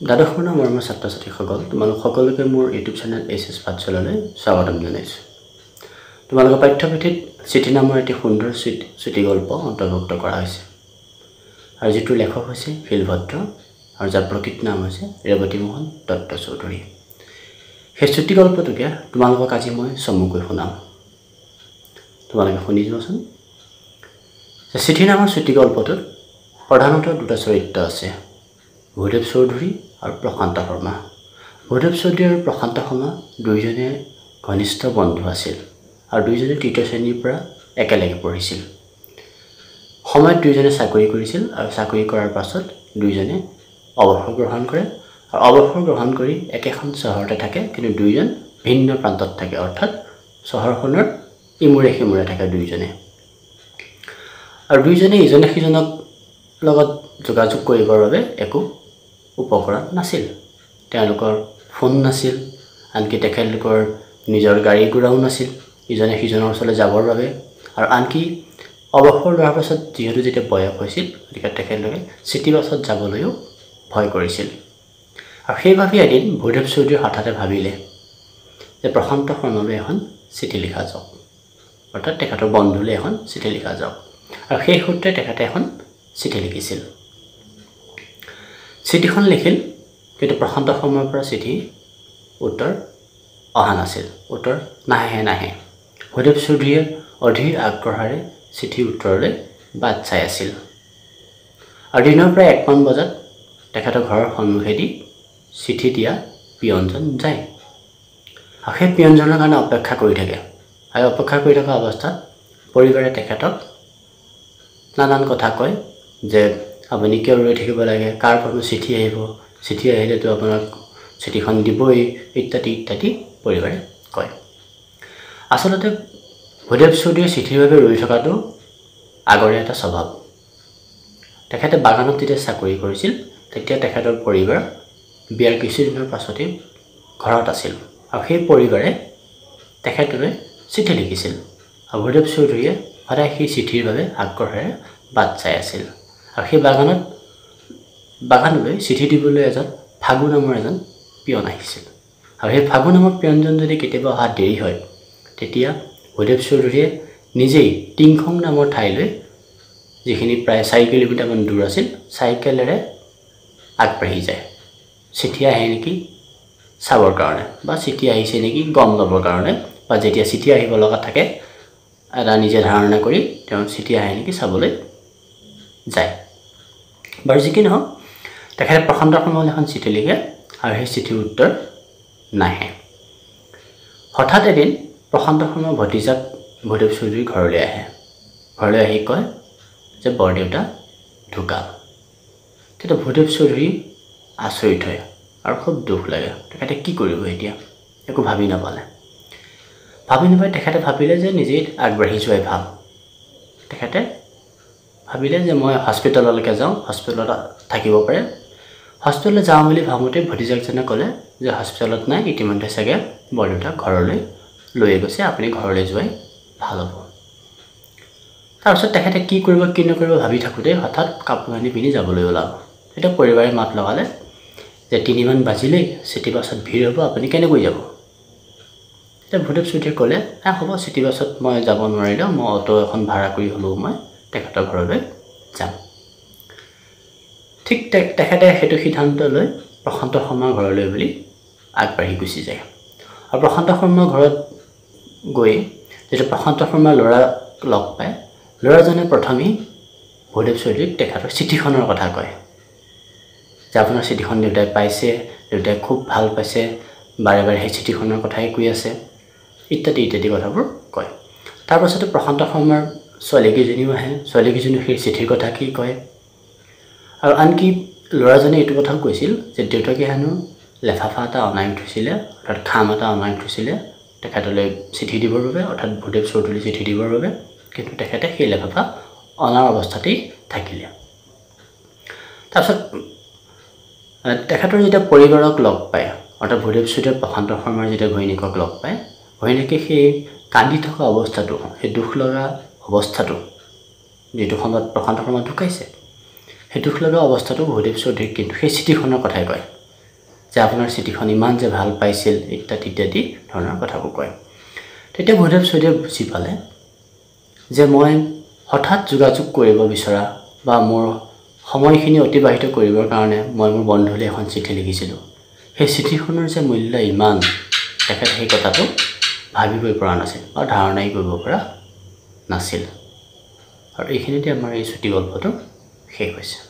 দ্বাদশ শ্ৰেণীৰ মৰমৰ ছাত্ৰ-ছাত্ৰীসকল, তোমালোক সকলোকে মোৰ ইউটিউব চেনেল এছএছ পাঠশালালৈ স্বাগতম জনাইছোঁ। তোমালোকৰ পাঠ্যপুথিত চিঠি নামৰ এটি সুন্দৰ চুটি গল্প অন্তৰ্ভুক্ত কৰা হৈছে আৰু যিটোৰ লেখক হৈছে শিলভদ্ৰ আৰু যাৰ প্ৰকৃত নাম হৈছে ৰেৱতীমোহন দত্ত চৌধুৰী। সেই চুটি গল্পটোকে তোমালোকক আজি মই চমুকৈ শুনাম। তোমালোকে শুনি যোৱাচোন। চিঠি নামৰ চুটি গল্পটোত প্ৰধানতঃ দুটা চৰিত্ৰ আছে, ভূদেৱ চৌধুৰী আৰু প্ৰশান্ত শৰ্মা। ভূদেৱ চৌধুৰী আৰু প্ৰশান্ত শৰ্মা দুয়োজনে ঘনিষ্ঠ বন্ধু আছিল আৰু দুয়োজনে তৃতীয় শ্ৰেণীৰ পৰা একেলগে পঢ়িছিল। সময়ত দুয়োজনে চাকৰি কৰিছিল আৰু চাকৰি কৰাৰ পাছত দুয়োজনে অৱসৰ গ্ৰহণ কৰে আৰু অৱসৰ গ্ৰহণ কৰি একেখন চহৰতে থাকে, কিন্তু দুয়োজন ভিন্ন প্ৰান্তত থাকে, অৰ্থাৎ চহৰখনৰ ইমূৰে সিমূৰে থাকে দুয়োজনে। আৰু দুয়োজনে ইজনে সিজনক লগত যোগাযোগ কৰিবৰ বাবে একো উপকৰণ নাছিল। তেওঁলোকৰ ফোন নাছিল, আনকি তেখেতলোকৰ নিজৰ গাড়ী ঘোঁৰাও নাছিল ইজনে সিজনৰ ওচৰলৈ যাবৰ বাবে। আৰু আনকি অৱসৰ লোৱাৰ পাছত যিহেতু যেতিয়া বয়স হৈছিল, গতিকে তেখেতলোকে চিটি বাছত যাবলৈও ভয় কৰিছিল। আৰু সেইবাবে এদিন ভূদেৱ চৌধুৰীয়ে হঠাতে ভাবিলে যে প্ৰশান্ত শৰ্মালৈ এখন চিঠি লিখা যাওক, অৰ্থাৎ তেখেতৰ বন্ধুলৈ এখন চিঠি লিখা যাওক। আৰু সেই সূত্ৰে তেখেতে এখন চিঠি লিখিছিল। চিঠিখন লিখিল, কিন্তু প্ৰশান্ত শৰ্মাৰ পৰা চিঠি উত্তৰ অহা নাছিল, উত্তৰ নাহে। ভূদেৱ চৌধুৰীয়ে অধীৰ আগ্ৰহেৰে চিঠি উত্তৰলৈ বাট চাই আছিল। আৰু দিনৰ প্ৰায় 1মান বজাত তেখেতৰ ঘৰৰ সন্মুখেদি চিঠি দিয়া পিয়নজন যায় আৰু সেই পিয়নজনৰ কাৰণে অপেক্ষা কৰি থাকে। আৰু অপেক্ষা কৰি থকা অৱস্থাত পৰিবাৰে তেখেতক নানান কথা কয় যে আপুনি কিয় ৰৈ থাকিব লাগে, কাৰ পৰা চিঠি আহিব, চিঠি আহিলেতো আপোনাক চিঠিখন দিবই, ইত্যাদি ইত্যাদি পৰিবাৰে কয়। আচলতে ভূদেৱ চৌধুৰীয়ে চিঠিৰ বাবে ৰৈ থকাটো আগৰে এটা স্বভাৱ। তেখেতে বাগানত যেতিয়া চাকৰি কৰিছিল, তেতিয়া তেখেতৰ পৰিবাৰ বিয়াৰ কিছুদিনৰ পাছতেই ঘৰত আছিল আৰু সেই পৰিবাৰে তেখেতলৈ চিঠি লিখিছিল। আৰু ভূদেৱ চৌধুৰীয়ে সদায় সেই চিঠিৰ বাবে আগ্ৰহেৰে বাট চাই আছিল। আৰু সেই বাগানলৈ চিঠি দিবলৈ ফাগু নামৰ এজন পিয়ন আহিছিল। আৰু সেই ফাগু নামৰ পিয়নজন যদি কেতিয়াবা অহা দেৰি হয়, তেতিয়া ভূদেৱ চৌধুৰীয়ে নিজেই টিংখং নামৰ ঠাইলৈ, যিখিনি প্ৰায় 4 কিলোমিটাৰমান দূৰ আছিল, চাইকেলেৰে আগবাঢ়ি যায় চিঠি আহে নেকি চাবৰ কাৰণে, বা চিঠি আহিছে নেকি গম ল'বৰ কাৰণে, বা যেতিয়া চিঠি আহিব লগা থাকে এটা নিজে ধাৰণা কৰি তেওঁ চিঠি আহে নেকি চাবলৈ যায়। বাৰু যি কি নহওক, তেখেতে প্ৰশান্ত শৰ্মালৈ এখন চিঠি লিখে আৰু সেই চিঠিৰ উত্তৰ নাহে। হঠাৎ এদিন প্ৰশান্ত শৰ্মাৰ ভতিজাক ভূদেৱ চৌধুৰী ঘৰলৈ আহে। ঘৰলৈ আহি কয় যে বৰদেউতা ঢুকাল। তেতিয়া ভূদেৱ চৌধুৰী আচৰিত হয় আৰু খুব দুখ লাগে। তেখেতে কি কৰিব এতিয়া, একো ভাবি নাপায়। তেখেতে ভাবিলে যে নিজেই আগবাঢ়ি যোৱাই ভাল। তেখেতে ভাবিলে যে মই হস্পিটেললৈকে যাওঁ, হস্পিটেলত থাকিব পাৰে। হস্পিটেললৈ যাওঁ বুলি ভাবোঁতে ভতিজাকজনে ক'লে যে হস্পিটেলত নাই, ইতিমধ্যে চাগে বৰদেউতাক ঘৰলৈ লৈ গৈছে, আপুনি ঘৰলৈ যোৱাই ভাল হ'ব। তাৰপিছত তেখেতে কি কৰিব কি নকৰিব ভাবি থাকোঁতে হঠাৎ কাপোৰ আনি পিন্ধি যাবলৈ ওলাব। তেতিয়া পৰিবাৰে মাত লগালে যে 3মান বাজিলেই, চিটি বাছত ভিৰ হ'ব, আপুনি কেনেকৈ যাব? তেতিয়া ভূদেৱ চৌধুৰীয়ে ক'লে, হ'ব চিটি বাছত মই যাব নোৱাৰিলেও মই অটো এখন ভাড়া কৰি হ'লেও মই তেখেতৰ ঘৰলৈ যাম। ঠিক তেখেতে সেইটো সিদ্ধান্ত লৈ প্ৰশান্ত শৰ্মাৰ ঘৰলৈ বুলি আগবাঢ়ি গুচি যায়। আৰু প্ৰশান্ত শৰ্মাৰ ঘৰত গৈ যেতিয়া প্ৰশান্ত শৰ্মাৰ ল'ৰাক লগ পায়, ল'ৰাজনে প্ৰথমেই ভূদেৱ চৌধুৰীক তেখেতৰ চিঠিখনৰ কথা কয় যে আপোনাৰ চিঠিখন দেউতাই পাইছে, দেউতাই খুব ভাল পাইছে, বাৰে বাৰে সেই চিঠিখনৰ কথাই কৈ আছে, ইত্যাদি ইত্যাদি কথাবোৰ কয়। তাৰপাছতে প্ৰশান্ত শৰ্মাৰ ছোৱালীকেইজনীও আহে, ছোৱালীকেইজনীও সেই চিঠিৰ কথা কি কয়। আৰু আনকি ল'ৰাজনে এইটো কথাও কৈছিল যে দেউতাকে হেনো লেফাফা এটা অনাই থৈছিলে, অৰ্থাৎ খাম এটা অনাই থৈছিলে তেখেতলৈ চিঠি দিবৰ বাবে, অৰ্থাৎ ভূদেৱ চৌধুৰীলৈ চিঠি দিবৰ বাবে, কিন্তু তেখেতে সেই লেফাফা অনাৰ অৱস্থাতেই থাকিলে। তাৰপিছত তেখেতৰ যেতিয়া পৰিবাৰক লগ পায়, অৰ্থাৎ ভূদেৱ চৌধুৰীয়ে প্ৰশান্ত শৰ্মাৰ যেতিয়া ঘৈণীয়েকক লগ পায়, ঘৈণীয়েকে সেই কান্দি থকা অৱস্থাটো, সেই দুখ লগা অৱস্থাটো, যিটো সময়ত প্ৰশান্ত শৰ্মা ঢুকাইছে, সেই দুখ লগা অৱস্থাটো ভূদেৱ চৌধুৰীক কিন্তু সেই চিঠিখনৰ কথাই কয় যে আপোনাৰ চিঠিখন ইমান যে ভাল পাইছিল ইত্যাদি ধৰণৰ কথাবোৰ কয়। তেতিয়া ভূদেৱ চৈধুৰীয়ে বুজি পালে যে মই হঠাৎ যোগাযোগ কৰিব বিচৰা বা মোৰ সময়খিনি অতিবাহিত কৰিবৰ কাৰণে মই মোৰ বন্ধুলৈ এখন চিঠি লিখিছিলোঁ। সেই চিঠিখনৰ যে মূল্য ইমান, তেখেতে সেই কথাটো ভাবিবই পৰা নাছিল বা ধাৰণাই কৰিব পৰা নাছিল। আৰু এইখিনিতে আমাৰ এই চুটি গল্পটো শেষ হৈছে।